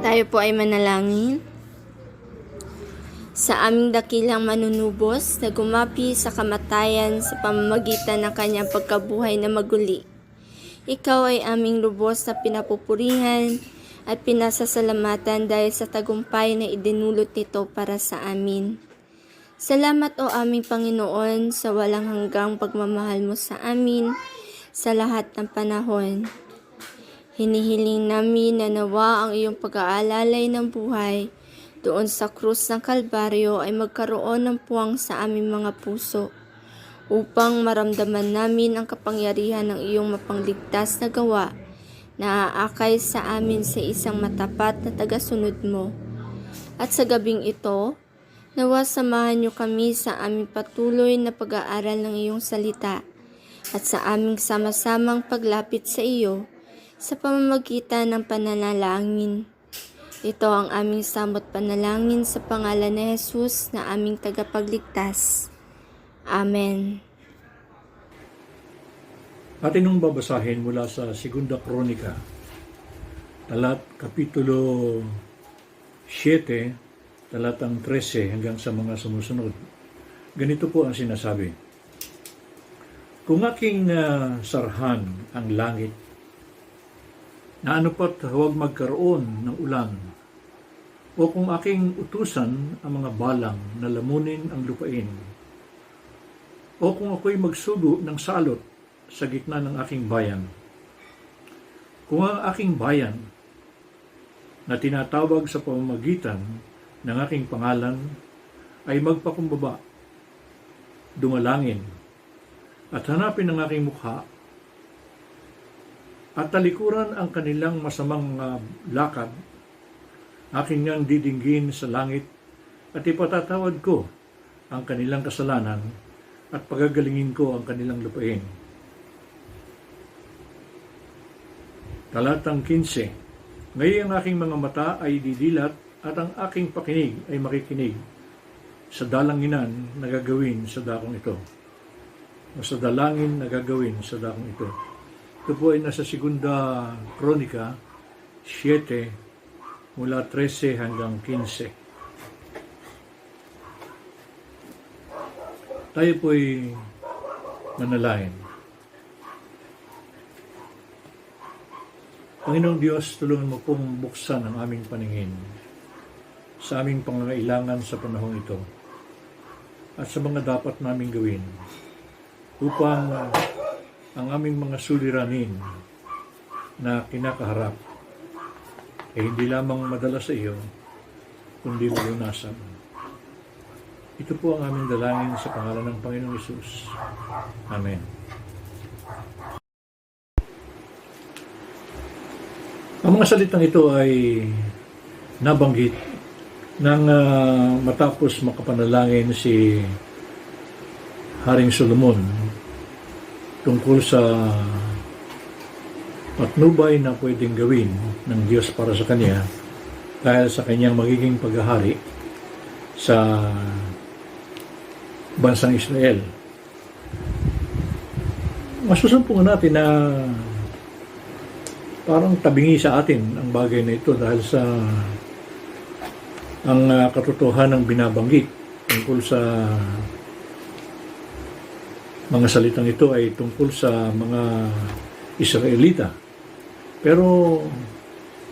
Tayo po ay manalangin. Sa aming dakilang manunubos na gumapi sa kamatayan sa pamamagitan ng kanyang pagkabuhay na maguli, ikaw ay aming lubos na pinapupurihan at pinasasalamatan dahil sa tagumpay na idinulot nito para sa amin. Salamat o aming Panginoon sa walang hanggang pagmamahal mo sa amin sa lahat ng panahon. Hinihiling namin na nawa ang iyong pag-aalalay ng buhay doon sa krus ng Kalbaryo ay magkaroon ng puwang sa aming mga puso upang maramdaman namin ang kapangyarihan ng iyong mapangligtas na gawa na aakay sa amin sa isang matapat na tagasunod mo. At sa gabing ito, nawa samahan niyo kami sa aming patuloy na pag-aaral ng iyong salita at sa aming sama-samang paglapit sa iyo sa pamamagitan ng pananalangin. Ito ang aming samot panalangin sa pangalan ni Jesus na aming tagapagligtas. Amen. Atin nung babasahin mula sa 2 Kronika, Kapitulo 7, talatang 13 hanggang sa mga sumusunod. Ganito po ang sinasabi. Kung aking sarhan ang langit, na ano pat huwag magkaroon ng ulan, o kung aking utusan ang mga balang na lamunin ang lupain, o kung ako'y magsugo ng salot sa gitna ng aking bayan, kung ang aking bayan na tinatawag sa pamamagitan ng aking pangalan ay magpakumbaba, dumalangin, at hanapin ang aking mukha, at talikuran ang kanilang masamang lakad, aking ngang didinggin sa langit at ipatatawad ko ang kanilang kasalanan at pagagalingin ko ang kanilang lupain. Talatang 15. Ngayon ang aking mga mata ay didilat at ang aking pakinig ay makikinig sa dalanginan na gagawin sa dakong ito, o sa dalangin na gagawin sa dakong ito. Ito po ay nasa 2 Kronika 7 mula 13 hanggang 15. Tayo po ay manalangin. Panginoong Diyos, tulungan mo pong buksan ang aming paningin sa aming pangangailangan sa panahong ito at sa mga dapat naming gawin upang ang aming mga suliranin na kinakaharap ay hindi lamang madala sa iyo, kundi malunasan. Ito po ang aming dalangin sa pangalan ng Panginoong Hesus. Amen. Ang mga salitang ito ay nabanggit nang matapos makapanalangin si Haring Solomon tungkol sa patnubay na pwedeng gawin ng Diyos para sa kanya dahil sa kanyang magiging paghahari sa bansang Israel. Masusumpungan natin na parang tabingi sa atin ang bagay na ito dahil sa ang katotohanan ng binabanggit tungkol sa mga salitang ito ay tungkol sa mga Israelita. Pero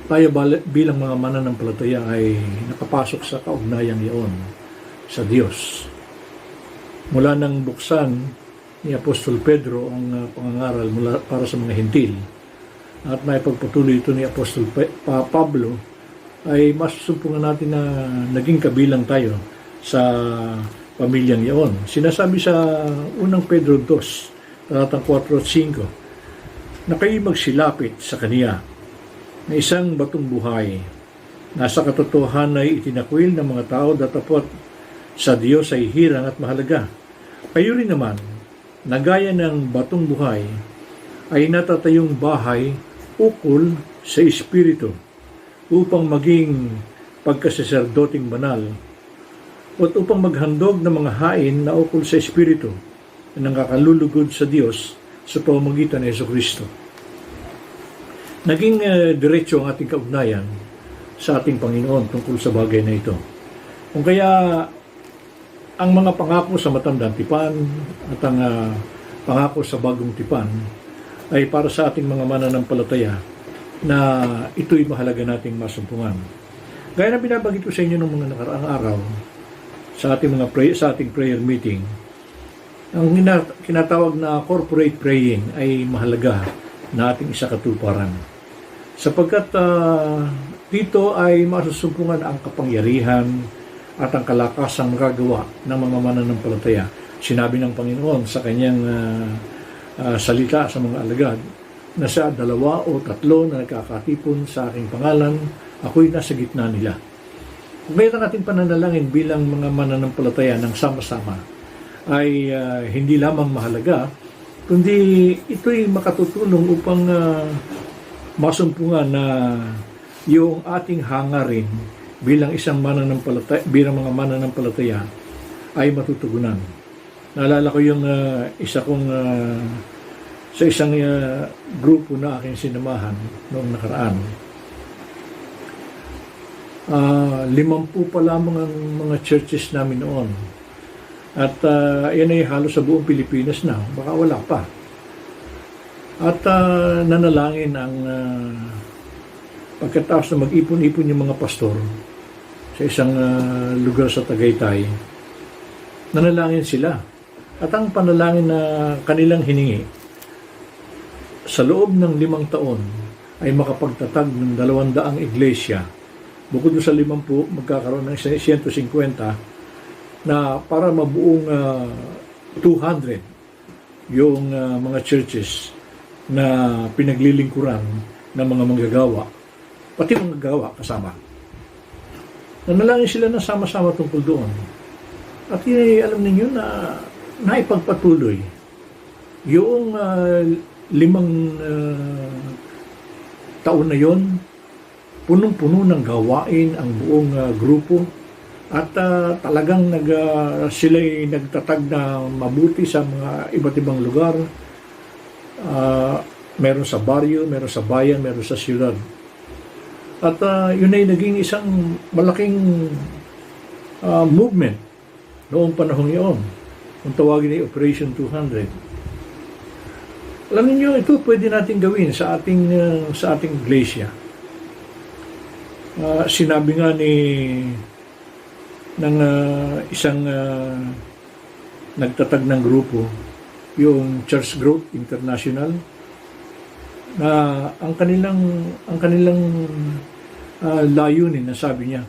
tayo bilang mga mananampalataya ay nakapasok sa kaugnayang iyon sa Diyos. Mula nang buksan ni Apostol Pedro ang pangangaral mula para sa mga Hintil at naipagpatuloy ito ni Apostol Pablo, ay masusumpungan natin na naging kabilang tayo sa pamilyang iyon. Sinasabi sa 1 Pedro 2, talatang 4 at 5, na kayo magsilapit sa Kaniya na isang batong buhay na sa katotohanan ay itinakwil ng mga tao datapot sa Diyos ay hirang at mahalaga. Kayo rin naman, na gaya ng batong buhay, ay natatayong bahay ukol sa Espiritu upang maging pagkasaserdoting banal at upang maghandog ng mga hain na ukol sa Espiritu na nakakalulugod sa Diyos sa pamamagitan ng Jesucristo. Naging diretso ang ating kaugnayan sa ating Panginoon tungkol sa bagay na ito. Kung kaya ang mga pangako sa matandang tipan at ang pangako sa bagong tipan ay para sa ating mga mananampalataya na ito'y mahalaga nating masumpungan. Gaya na binabanggit ko sa inyo ng mga nakaraang araw sa ating prayer meeting, ang kinatawag na corporate praying ay mahalaga na ating isakatuparan. Sapagkat dito ay masusumpungan ang kapangyarihan at ang kalakasang magagawa ng mga mananampalataya. Sinabi ng Panginoon sa kanyang salita sa mga alagad na sa 2 o 3 na nagkakatipon sa aking pangalan, ako'y nasa gitna nila. Kung mayroon natin pananalangin bilang mga mananampalataya ng sama-sama, ay hindi lamang mahalaga, kundi ito'y makatutulong upang masumpungan na yung ating hangarin bilang bilang mga mananampalataya ay matutugunan. Naalala ko yung sa isang grupo na aking sinamahan noong nakaraan. 50 pa lamang ang mga churches namin noon. At yan ay halos sa buong Pilipinas na, baka wala pa. At nanalangin ang pagkatapos na mag-ipon-ipon yung mga pastor sa isang lugar sa Tagaytay, nanalangin sila. At ang panalangin na kanilang hiningi, sa loob ng 5 taon ay makapagtatag ng 200 iglesia. Bukod sa 50, magkakaroon ng 150 na para mabuong 200 yung mga churches na pinaglilingkuran ng mga manggagawa, pati mga gawa kasama. Nanalangin sila na sama-sama tungkol doon. At alam ninyo na naipagpatuloy yung 5 taon na yon, punong-puno ng gawain ang buong grupo. At talagang sila'y nagtatag na mabuti sa mga iba't ibang lugar. Meron sa baryo, meron sa bayan, meron sa siyudad. At yun ay naging isang malaking movement noong panahon iyon. Kung tawagin ay Operation 200. Alam niyo, ito pwede natin gawin sa ating iglesia. Sinabi nga ng isang nagtatag ng grupo, yung Church Growth International, na ang kanilang layunin, na sabi niya,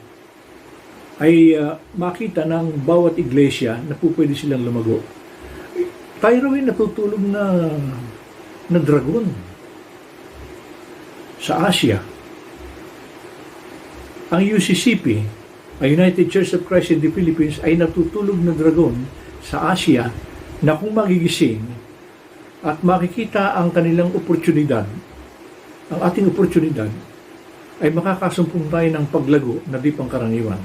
ay makita ng bawat iglesia na po pwede silang lumago. Tayo rin natutulog na dragon sa Asia. Ang UCCP, United Church of Christ in the Philippines, ay natutulog na dragon sa Asia na kung magigising at makikita ang kanilang oportunidad, ang ating oportunidad, ay makakasumpong tayo ng paglago na di pangkaraniwan.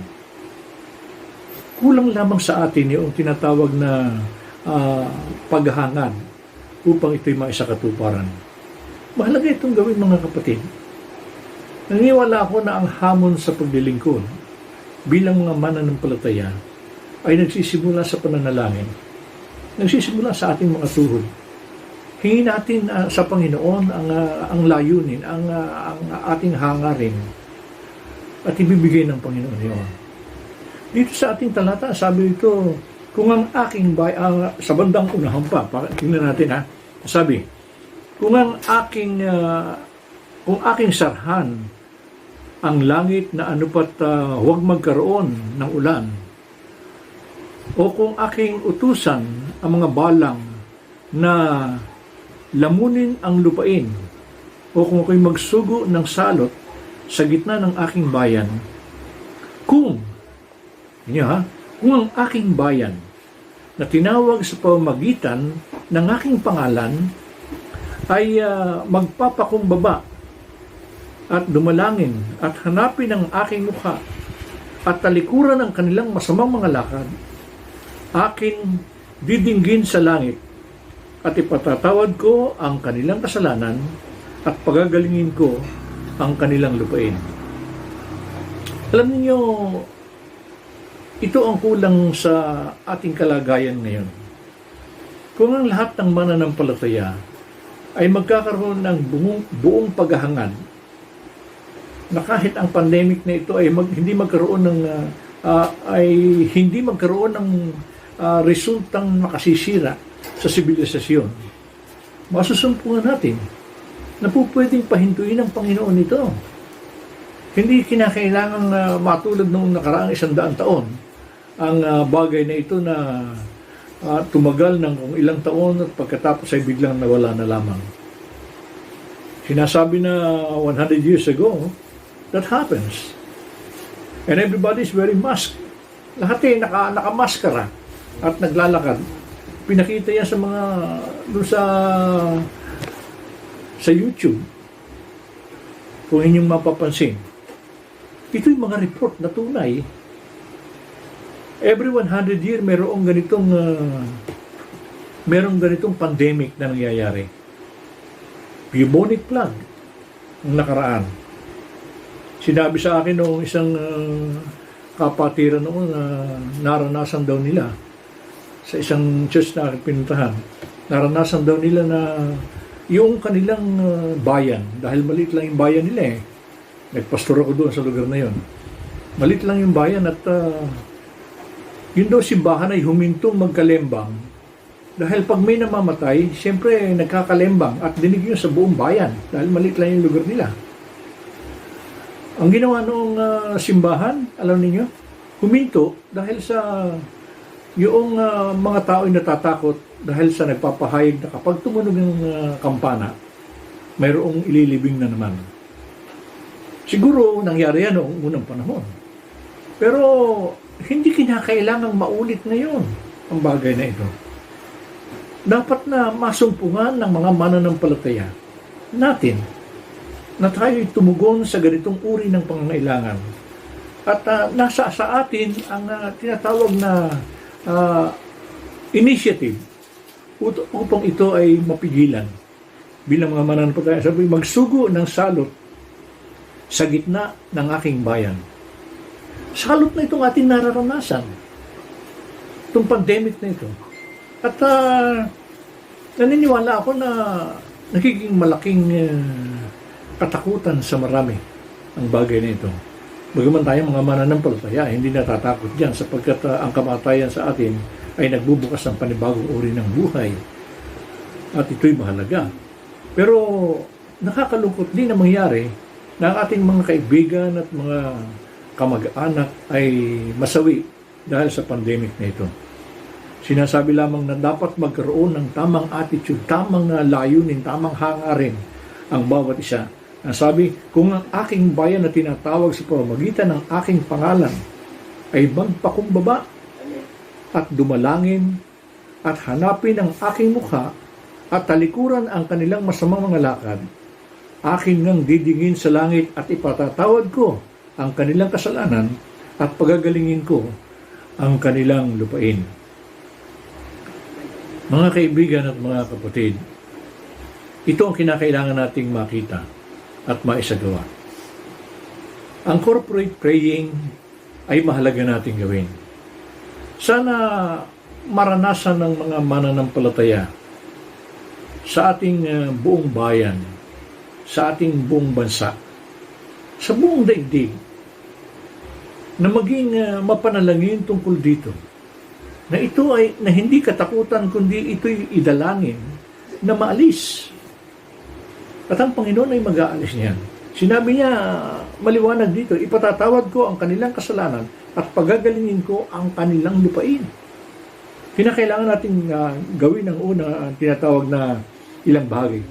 Kulang lamang sa atin yung tinatawag na paghahangad upang ito'y maisakatuparan. Mahalaga itong gawin, mga kapatid. Naniniwala ako na ang hamon sa paglilingkod bilang mga mananampalataya ay nagsisimula sa pananalangin. Nagsisimula sa ating mga tuhod. Hingin natin sa Panginoon ang layunin, ang ating hangarin, at ibibigay ng Panginoon yun. Dito sa ating talata, sabi ito, kung ang aking sa bandang unahan pa, tingnan natin sabi, kung aking sarhan ang langit na anupat huwag magkaroon ng ulan, o kung aking utusan ang mga balang na lamunin ang lupain, o kung ako'y magsugo ng salot sa gitna ng aking bayan, kung ang aking bayan na tinawag sa pamamagitan ng aking pangalan ay magpapakumbaba at dumalangin at hanapin ang aking mukha at talikuran ang kanilang masamang mga lakad, aking didinggin sa langit at ipatatawad ko ang kanilang kasalanan at pagagalingin ko ang kanilang lupain. Alam niyo, ito ang kulang sa ating kalagayan ngayon. Kung ang lahat ng mananampalataya ay magkakaroon ng buong paghahangad na kahit ang pandemic na ito ay hindi magkaroon ng resultang makasisira sa sibilisasyon, masusumpungan natin na po pwedeng pahintuin ng Panginoon ito. Hindi kinakailangang matulad noong nakaraang 100 taon ang bagay na ito na tumagal ng kung ilang taon at pagkatapos ay biglang nawala na lamang. Sinasabi na 100 years ago, that happens. And everybody is wearing mask. Lahat nakamaskara at naglalakad. Pinakita yan sa mga doon sa YouTube. Kung inyong mapapansin. Ito yung mga report na tunay. Every 100 year merong ganitong pandemic na nangyayari. Bubonic plague ang nakaraan. Sinabi sa akin noong isang kapatiran noon na naranasan daw nila sa isang church na pinuntahan. Naranasan daw nila na yung kanilang bayan, dahil maliit lang yung bayan nila eh. Nagpastor ako doon sa lugar na yon. Maliit lang yung bayan at yun daw simbahan ay humintong magkalembang. Dahil pag may namamatay, siyempre nagkakalembang at dinig yun sa buong bayan dahil maliit lang yung lugar nila. Ang ginawa noong simbahan, alam niyo, huminto dahil sa yung mga tao ay natatakot dahil sa nagpapahayag na kapag tumunog ng kampana, mayroong ililibing na naman. Siguro nangyari yan noong unang panahon. Pero hindi kinakailangang maulit ngayon ang bagay na ito. Dapat na masumpungan ng mga mananampalataya natin na tayo tumugon sa ganitong uri ng pangangailangan. At nasa sa atin ang tinatawag na initiative upang ito ay mapigilan. Bilang mga mananampalataya, sabi, magsugo ng salot sa gitna ng aking bayan. Salot na itong ating nararanasan. Itong pandemic na ito. At naniniwala ako na nagiging malaking katakutan sa marami ang bagay na ito. Bagaman tayo mga mananampalataya, hindi natatakot dyan sapagkat ang kamatayan sa atin ay nagbubukas ng panibagong uri ng buhay. At ito'y mahalaga. Pero nakakalungkot din na mangyari na ang ating mga kaibigan at mga kamag-anak ay masawi dahil sa pandemic na ito. Sinasabi lamang na dapat magkaroon ng tamang attitude, tamang layunin, tamang hangarin ang bawat isa. Ang sabi, kung ang aking bayan na tinatawag sa pamamagitan ng aking pangalan ay magpakumbaba at dumalangin at hanapin ang aking mukha at talikuran ang kanilang masamang mga lakad, akin ngang didingin sa langit at ipatatawad ko ang kanilang kasalanan at pagagalingin ko ang kanilang lupain. Mga kaibigan at mga kapatid, ito ang kinakailangan nating makita at maisagawa. Ang corporate praying ay mahalaga nating gawin. Sana maranasan ng mga mananampalataya sa ating buong bayan, sa ating buong bansa, sa buong daigdig, na maging mapanalangin tungkol dito. Na ito ay na hindi katakutan kundi ito'y idalangin na maalis. At ang Panginoon ay mag-aalis niyan. Sinabi niya maliwanag dito, ipatatawad ko ang kanilang kasalanan at pagagalingin ko ang kanilang lupain. Kinakailangan nating gawin ang una, tinatawag na ilang bahagi.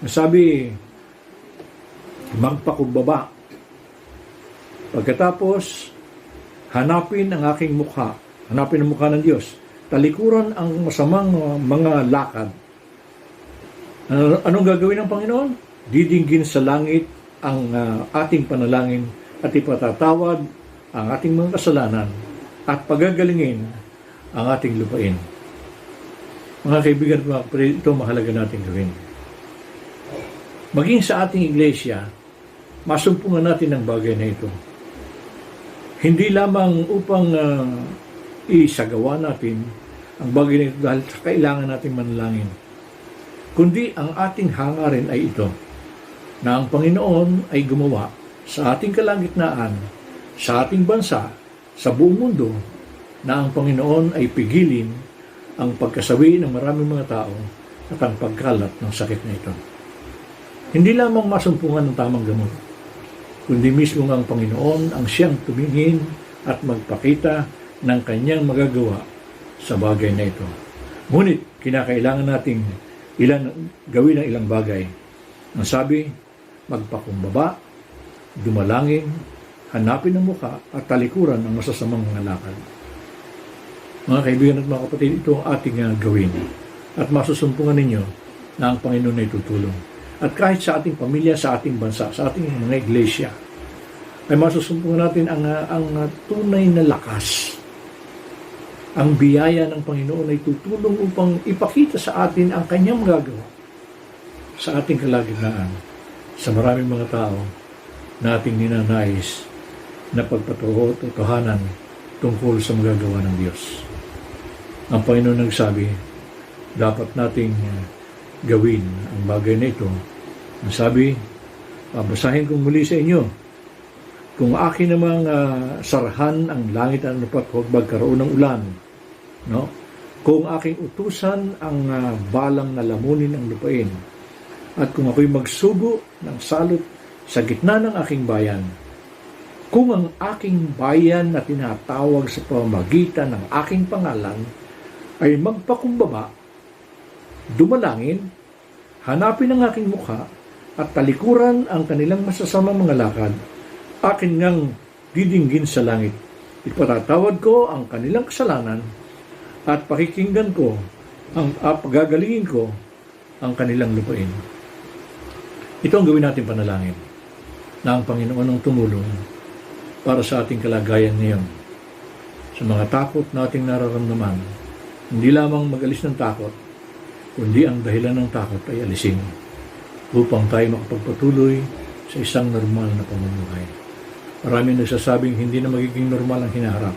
Sabi, magpakumbaba. Pagkatapos, hanapin ang aking mukha. Hanapin ang mukha ng Diyos. Talikuran ang masamang mga lakad. Anong gagawin ng Panginoon? Didinggin sa langit ang ating panalangin at ipatatawad ang ating mga kasalanan at pagagalingin ang ating lupain. Mga kaibigan, ito mahalaga natin gawin. Maging sa ating iglesia, masumpungan natin ang bagay na ito. Hindi lamang upang isagawa natin ang bagay na ito dahil kailangan natin manalangin, kundi ang ating hangarin ay ito, na ang Panginoon ay gumawa sa ating kalagitnaan, sa ating bansa, sa buong mundo, na ang Panginoon ay pigilin ang pagkasawi ng maraming mga tao at ang pagkalat ng sakit na ito. Hindi lamang masumpungan ng tamang gamot, kundi mismo ang Panginoon ang siyang tumingin at magpakita ng kanyang magagawa sa bagay na ito. Ngunit kinakailangan nating gawin ang ilang bagay. Ang sabi, magpakumbaba, dumalangin, hanapin ang muka at talikuran ang masasamang mga lakad. Mga kaibigan at mga kapatid, ito ang ating gawin. At masusumpungan ninyo na ang Panginoon ay tutulong. At kahit sa ating pamilya, sa ating bansa, sa ating mga iglesia, ay masusumpungan natin ang tunay na lakas. Ang biyaya ng Panginoon ay tutulong upang ipakita sa atin ang kanyang magagawa sa ating kalagitnaan, sa maraming mga tao na ating ninanais na pagpatutuhanan tungkol sa magagawa ng Diyos. Ang Panginoon nagsabi, dapat nating gawin ang bagay na ito. Ang sabi, babasahin kong muli sa inyo, kung akin namang sarahan ang langit at lupa't huwag magkaroon ng ulan, no? Kung aking utusan ang balang na lamunin ang lupain, at kung ako'y magsugo ng salot sa gitna ng aking bayan, kung ang aking bayan na tinatawag sa pamamagitan ng aking pangalan ay magpakumbaba, dumalangin, hanapin ang aking mukha, at talikuran ang kanilang masasamang mga lakad, akin ngang didinggin sa langit. Ipatatawad ko ang kanilang kasalanan at pakikinggan ko, pagagalingin ko ang kanilang lupain. Ito ang gawin natin panalangin, na ang Panginoon ang tumulong para sa ating kalagayan ngayon. Sa mga takot nating nararamdaman, hindi lamang mag-alis ng takot, kundi ang dahilan ng takot ay alisin upang tayo makapagpatuloy sa isang normal na pamumuhay. Maraming nagsasabing hindi na magiging normal ang hinaharap,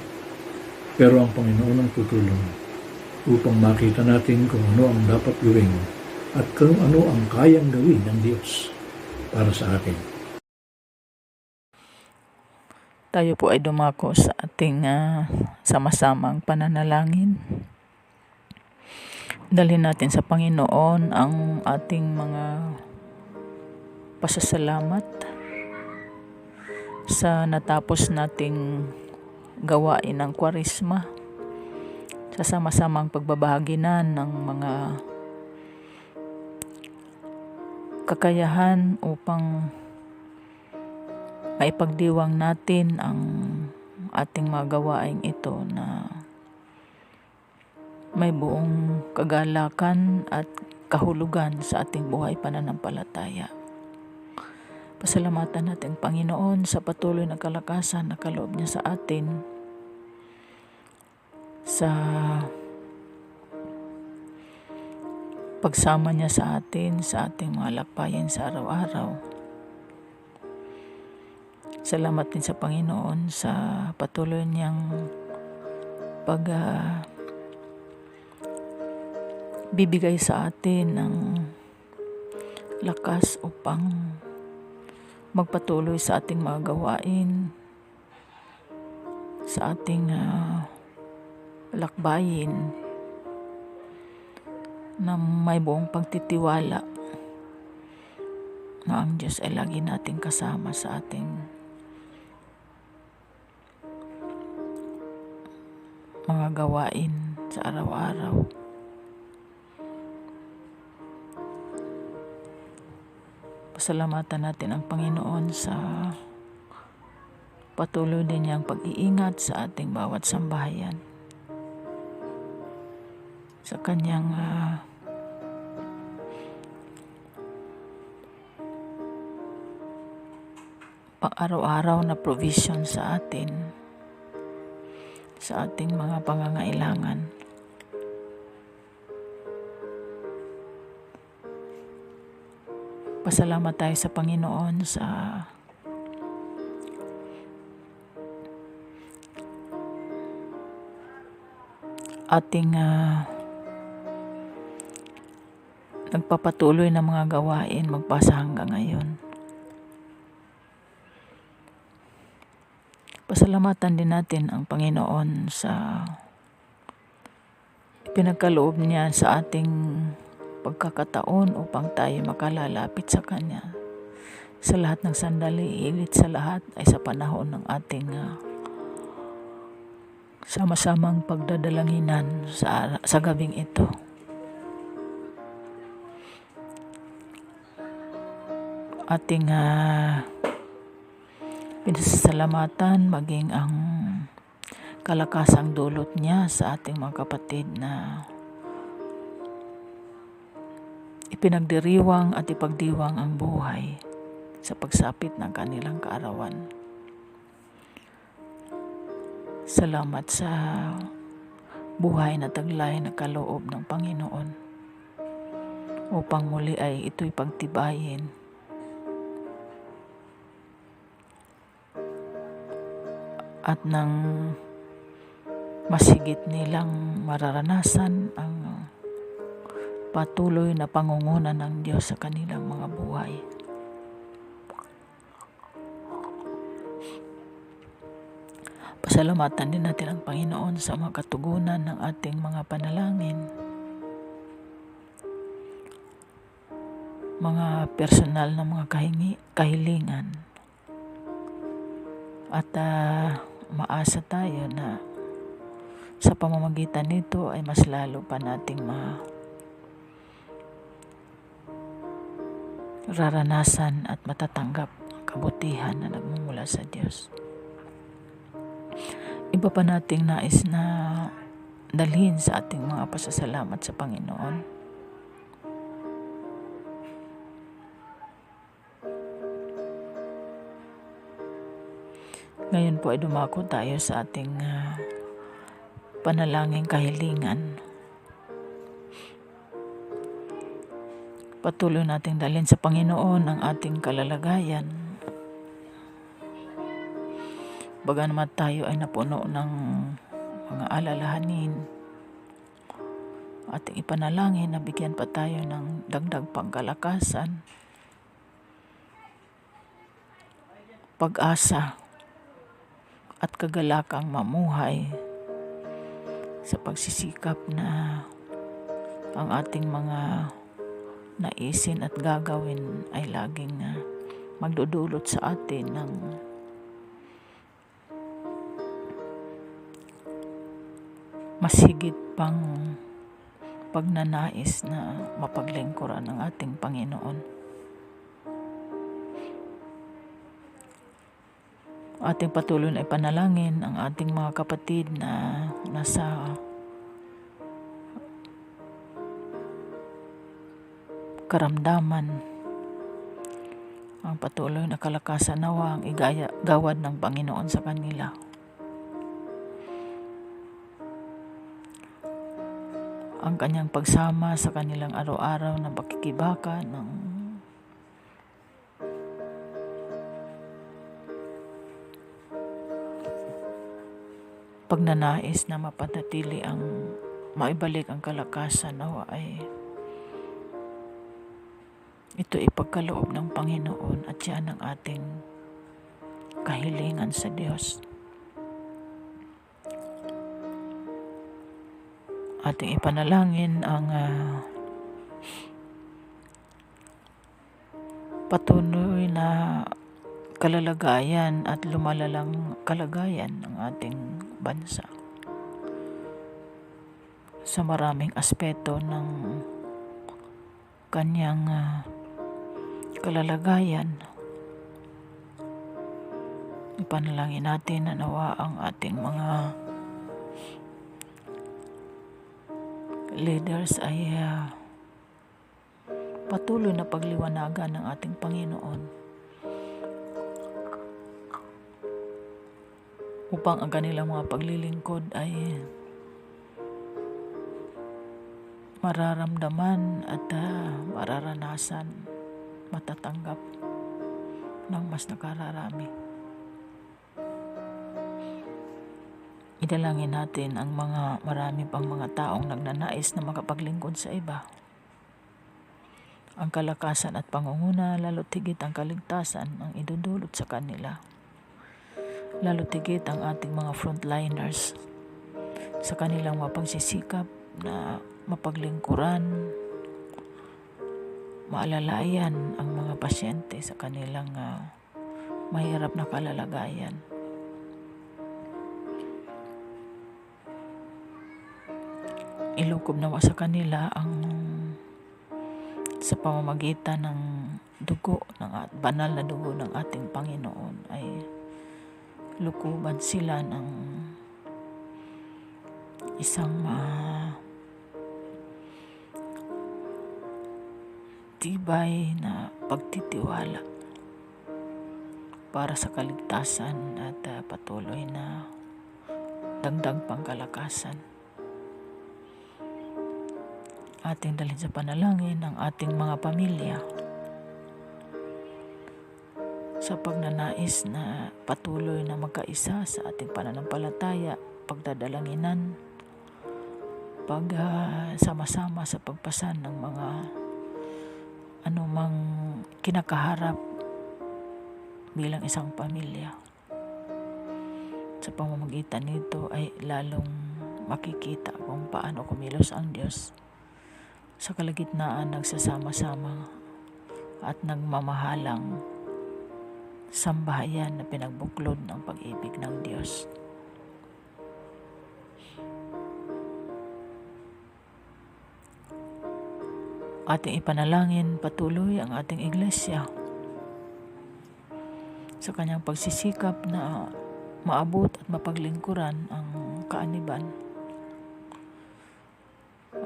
pero ang Panginoon ang tutulong upang makita natin kung ano ang dapat gawin at kung ano ang kayang gawin ng Diyos para sa atin. Tayo po ay dumako sa ating sama-samang pananalangin. Dalhin natin sa Panginoon ang ating mga pasasalamat sa natapos nating gawain ng Kwaresma, sa sama-samang pagbabahagi na ng mga kakayahan upang maipagdiwang natin ang ating mga gawain ito na may buong kagalakan at kahulugan sa ating buhay pananampalataya. Pasalamatan natin ang Panginoon sa patuloy na kalakasan na kaloob niya sa atin, sa pagsama niya sa atin, sa ating mga lakbayin sa araw-araw. Salamat din sa Panginoon sa patuloy niyang bibigay sa atin ng lakas upang magpatuloy sa ating mga gawain, sa ating lakbayin na may buong pagtitiwala na ang Diyos ay lagi nating kasama sa ating mga gawain sa araw-araw. Pasalamatan natin ang Panginoon sa patuloy din niyang pag-iingat sa ating bawat sambahayan, sa kanyang pang-araw-araw na provision sa atin, sa ating mga pangangailangan. Pasalamat tayo sa Panginoon sa ating nagpapatuloy na mga gawain magpasa hanggang ngayon. Pasalamatan din natin ang Panginoon sa pinagkaloob niya sa ating pagkakataon upang tayo makalalapit sa Kanya sa lahat ng sandali, ilit sa lahat ay sa panahon ng ating sama-samang pagdadalanginan sa gabing ito. Ating pinasasalamatan maging ang kalakasang dulot niya sa ating mga kapatid na ipinagdiriwang at ipagdiwang ang buhay sa pagsapit ng kanilang kaarawan. Salamat sa buhay na taglay na kaloob ng Panginoon upang muli ay ito'y pagtibayin at nang masigit nilang mararanasan ang patuloy na pangunguna ng Diyos sa kanilang mga buhay. Pasalamatan din natin ang Panginoon sa mga katugunan ng ating mga panalangin, mga personal na mga kahilingan, at maasa tayo na sa pamamagitan nito ay mas lalo pa nating mararanasan at matatanggap ang kabutihan na nagmumula sa Diyos. Iba pa nating nais na dalhin sa ating mga pasasalamat sa Panginoon. Ngayon po ay dumako tayo sa ating panalangin kahilingan. Patuloy nating dalhin sa Panginoon ang ating kalalagayan. Bagamat tayo ay napuno ng mga alalahanin, ating ipanalangin na bigyan pa tayo ng dagdag pangkalakasan, pag-asa, at kagalakang mamuhay sa pagsisikap na ang ating mga naisin at gagawin ay laging magdudulot sa atin ng masigit pang pagnanais na mapaglingkuran ng ating Panginoon. Ating patuloy na ipanalangin ang ating mga kapatid na nasa karamdaman. Ang patuloy na kalakasan nawa ang igawad ng Panginoon sa kanila. Ang kanyang pagsama sa kanilang araw-araw na pakikibaka ng pagnanais na mapanatili ang maibalik ang kalakasan nawa ay ito ipagkaloob ng Panginoon at yan ang ating kahilingan sa Diyos. Ating ipanalangin ang patuloy na kalalagayan at lumalalang kalagayan ng ating bansa sa maraming aspeto ng kanyang kalalagayan. Ipanalangin natin na nawa ang ating mga leaders ay patuloy na pagliwanagan ng ating Panginoon upang ang kanilang mga paglilingkod ay mararamdaman at mararanasan, matatanggap ng mas nakararami. Idalangin natin ang mga marami pang mga taong nagnanais na makapaglingkod sa iba. Ang kalakasan at pangunguna, lalo't higit ang kaligtasan ang idudulot sa kanila. Lalo't higit ang ating mga frontliners sa kanilang mapagsisikap na mapaglingkuran, maalalayan ang mga pasyente sa kanilang mahirap na kalalagayan. Ilukob nawa sa kanila ang sa pamamagitan ng dugo, banal na dugo ng ating Panginoon, ay lukuban sila ng isang tibay na pagtitiwala para sa kaligtasan at patuloy na dagdag pangkalakasan. Ating dalhin sa panalangin ang ating mga pamilya sa pagnanais na patuloy na magkaisa sa ating pananampalataya, pagdadalanginan, sama-sama sa pagpasan ng mga anumang kinakaharap bilang isang pamilya. Sa pamamagitan nito ay lalong makikita kung paano kumilos ang Diyos sa kalagitnaan nagsasama-sama at nagmamahalang sambahayan na pinagbuklod ng pag-ibig ng Diyos. Ating ipanalangin patuloy ang ating iglesia sa kanyang pagsisikap na maabot at mapaglingkuran ang kaaniban.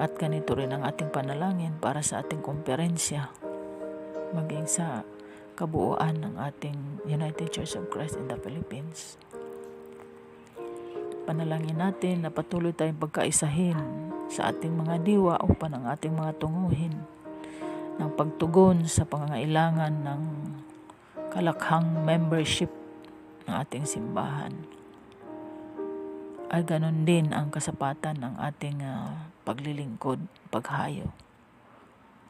At ganito rin ang ating panalangin para sa ating komperensya, maging sa kabuuan ng ating United Church of Christ in the Philippines. Panalangin natin na patuloy tayong pagkaisahin sa ating mga diwa upang ang ating mga tunguhin ng pagtugon sa pangangailangan ng kalakhang membership ng ating simbahan. Ay ganon din ang kasapatan ng ating paglilingkod, paghayo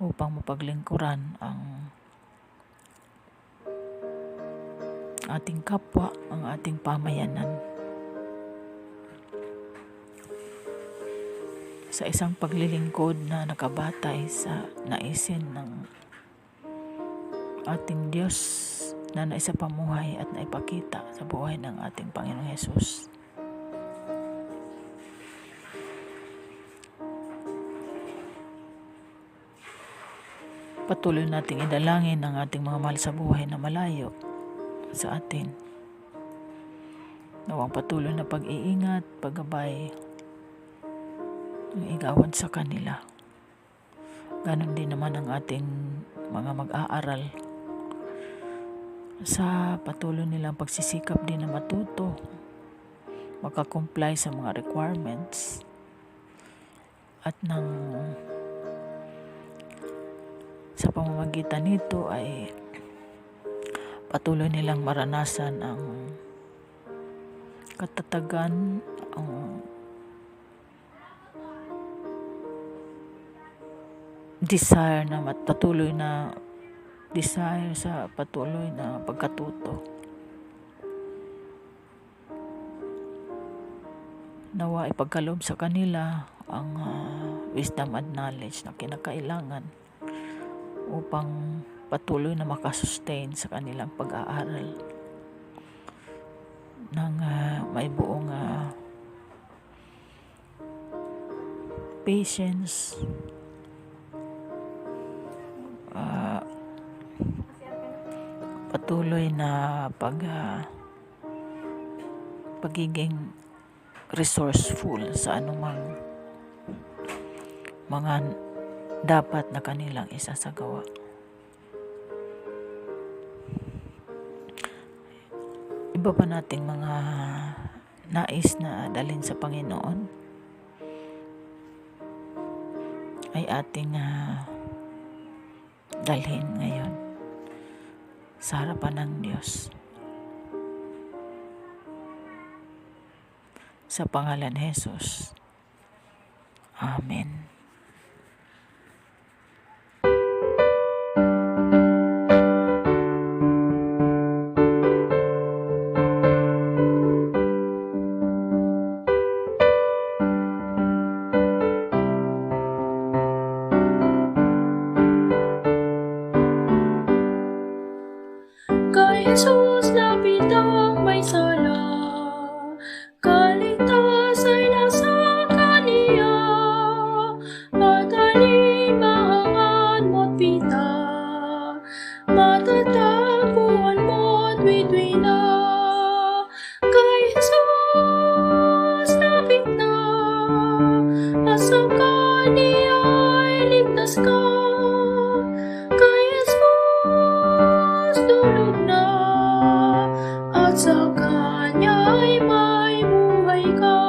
upang mapaglingkuran ang ating kapwa, ang ating pamayanan sa isang paglilingkod na nakabatay sa naisin ng ating Diyos na naisapamuhay at naipakita sa buhay ng ating Panginoong Hesus. Patuloy nating idalangin ang ating mga mahal sa buhay na malayo sa atin. Nawang patuloy na pag-iingat, paggabay, ang igawad sa kanila. Ganon din naman ang ating mga mag-aaral sa patuloy nilang pagsisikap din na matuto, makakomply sa mga requirements at sa pamamagitan nito ay patuloy nilang maranasan ang katatagan, ang desire na patuloy na desire sa patuloy na pagkatuto. Nawa ipagkaloob sa kanila ang wisdom and knowledge na kinakailangan upang patuloy na makasustain sa kanilang pag-aaral ng may buong patience, patuloy na pagiging resourceful sa anumang mga dapat na kanilang isasagawa. Iba pa nating mga nais na dalhin sa Panginoon ay ating dalhin ngayon sa harapan ng Diyos. Sa pangalan ni Jesus. Amen. Kay Jesus lapit ang may sala, kaligtas ay nasa Kaniya, at alimangan mo't pita, matatagpuan mo't widwi na. Kay Jesus lapit na, at sa Kaniya ay ligtas ka. Kay Jesus dulog na, at sa Kanya'y may buhay ka.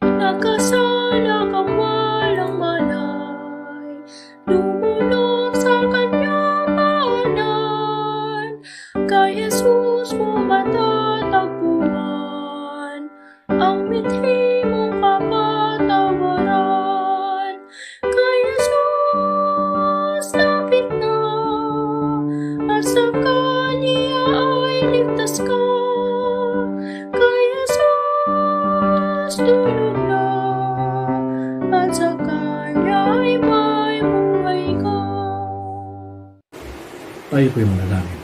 Nagkasala kang walang malay, lumulog sa Kanyang paanan. Kay Jesus mo matatagpuan ang mithi mong kapatawaran. Kay Jesus lapit na, at sa Kanya ay ligtas ka. Kay Jesus dulog na, at sa Kanya ay may buhay ka. Tayo po'y manalangin.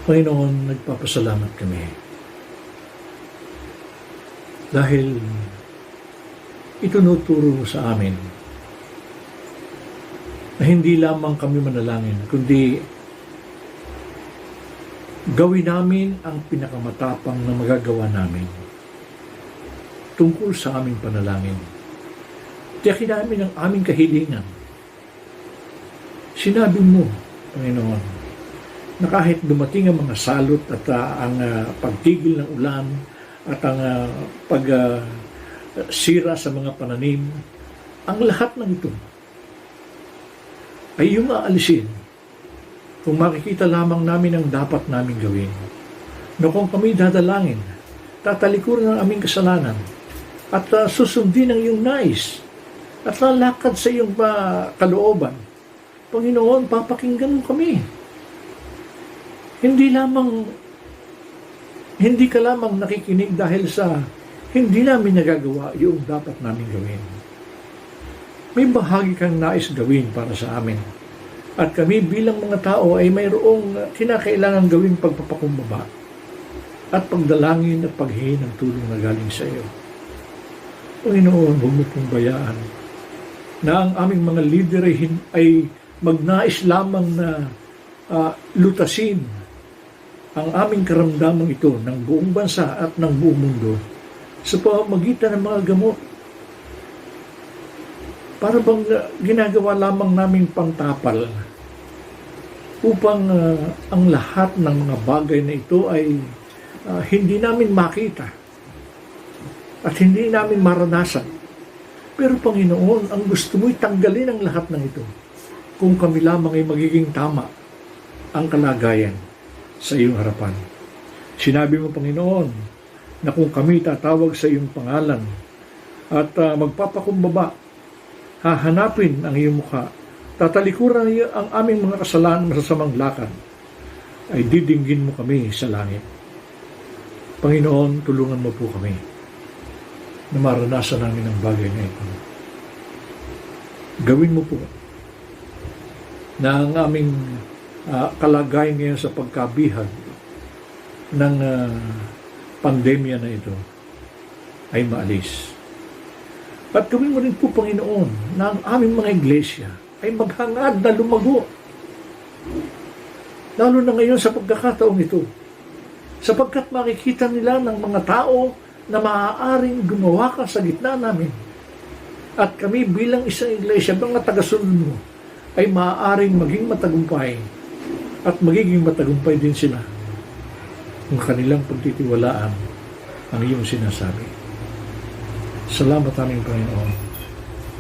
Panginoon, nagpapasalamat kami dahil itunuturo mo sa amin na hindi lamang kami manalangin, kundi gawin namin ang pinakamatapang na magagawa namin tungkol sa aming panalangin. Tiyakin namin ang aming kahilingan. Sinabi mo, Panginoon, na kahit dumating ang mga salot at ang pagtigil ng ulan at ang pagsira sa mga pananim, ang lahat ng ito ay iyong aalisin kung makikita lamang namin ang dapat namin gawin. No, kung kami dadalangin, tatalikuran ang aming kasalanan at susundin ang iyong nais at lalakad sa iyong kalooban, Panginoon, papakinggan mo kami. Hindi ka lamang nakikinig dahil sa hindi namin nagagawa yung dapat namin gawin. May bahagi kang nais gawin para sa amin. At kami bilang mga tao ay mayroong kinakailangan gawing pagpapakumbaba at pagdalangin at paghingi ng tulong na galing sa iyo. Panginoon, huwag mo pong bayaan na ang aming mga lider ay magnais lamang na lutasin ang aming karamdaman ito ng buong bansa at ng buong mundo sa pamamagitan ng mga gamot. Para bang ginagawa lamang naming pangtapal upang ang lahat ng mga bagay na ito ay hindi namin makita at hindi namin maranasan. Pero Panginoon, ang gusto mo'y tanggalin ang lahat ng ito kung kami lamang ay magiging tama ang kalagayan sa iyong harapan. Sinabi mo, Panginoon, na kung kami tatawag sa iyong pangalan at magpapakumbaba, hahanapin ang iyong mukha, tatalikuran ang aming mga kasalanan, masasamang lakad, ay didinggin mo kami sa langit. Panginoon, tulungan mo po kami na maranasan namin ang bagay na ito. Gawin mo po na ang aming kalagayan ngayon sa pagkabihag ng pandemya na ito ay maalis. At gawin mo rin po, Panginoon, na ang aming mga iglesia ay maghangad na lumago. Lalo na ngayon sa pagkakataong ito. Sapagkat makikita nila ng mga tao na maaaring gumawa ka sa gitna namin. At kami bilang isang iglesia, mga tagasunod mo, ay maaaring maging matagumpay. At magiging matagumpay din sila kung kanilang pagtitiwalaan ang iyong sinasabi. Salamat aming Panginoon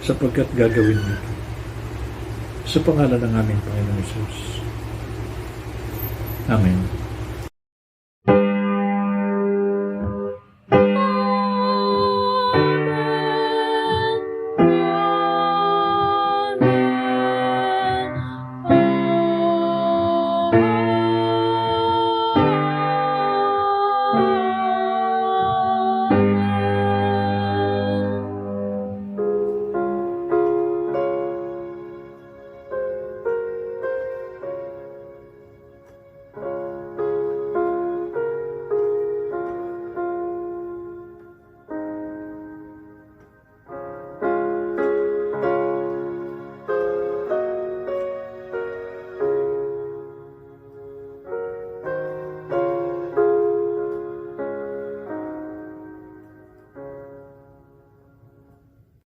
sapagkat gagawin mo ito. Sa pangalan ng aming Panginoon Jesus. Amen.